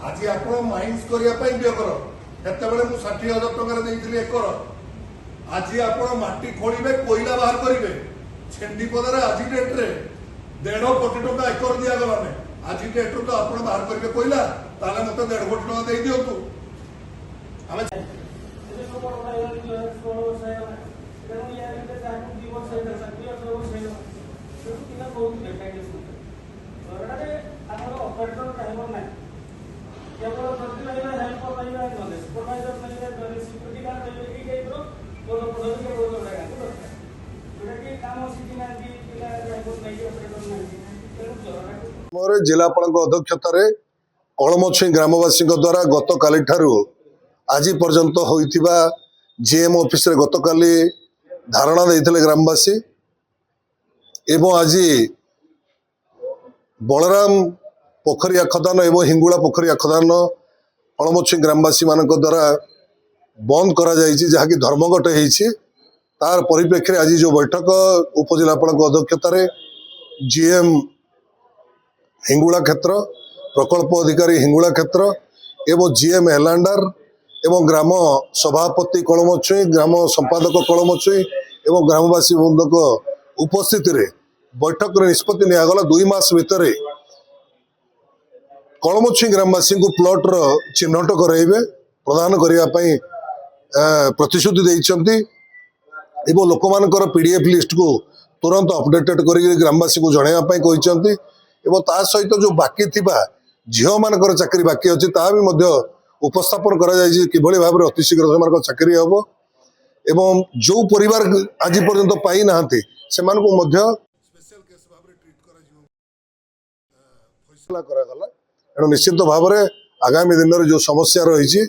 आज आप माइन्स करने व्यकर सेतबे मुझे 60,000 टकर एकर आज आप माटी खोलिए कोईला बाहर करेंगे छेंडीपदार आज डेट्रे 1.5 कोटी टका एकर दिगला आज डेट्रु तो आप बाहर करेंगे कोईला मत 1.5 कोटी टका दे दिंतु जिलापाल अध्यक्षतार कलमछुई ग्रामवासी द्वारा गत काली आज पर्यंत होइथिबा जीएम ऑफिस रे गत काली धारणा देइथिले ग्रामवासी एवं आज बलराम पोखरिया खदान एवं हिंगुला पोखरिया खदान कलमछुई ग्रामवासी मान द्वारा बंद करा जाइछि जहाँकि धर्मघट होइछि तार परिप्रेक्षी आज जो बैठक उपजिलापाल अध्यक्षतार जीएम हिंगुला क्षेत्र प्रकल्प अधिकारी हिंगुला क्षेत्र एवं जीएम हेलांडार एवं ग्राम सभापति कलमछुई ग्राम संपादक कलमछुई एवं ग्रामवासी बृंदक उपस्थिति रे बैठक निष्पत्ति निगला 2 मास भितर कलमछुई ग्रामवासी को प्लॉट रो चिन्हट कराइबे प्रदान करने प्रतिश्रुति देइछंती एवं लोक मानकर पीडीएफ लिस्ट को तुरंत अपडेटेड कर ग्रामवासी को जनवाई कहते एवं ता सहित जो बाकी थिबा झील मानकर चाकरी बाकी अच्छी ता भी मध्य उपस्थापन करा जायछि किभଳି भाबरे अति शीघ्र सेमानक चाकरी हबो एवं जो परिवार आज पर्यंत पाई नाहंती सेमानक मध्य स्पेशल केस भाबरे ट्रीट करा जिवो फैसला करा गला एणु निश्चित भाबरे आगामी दिन रे जो समस्या रही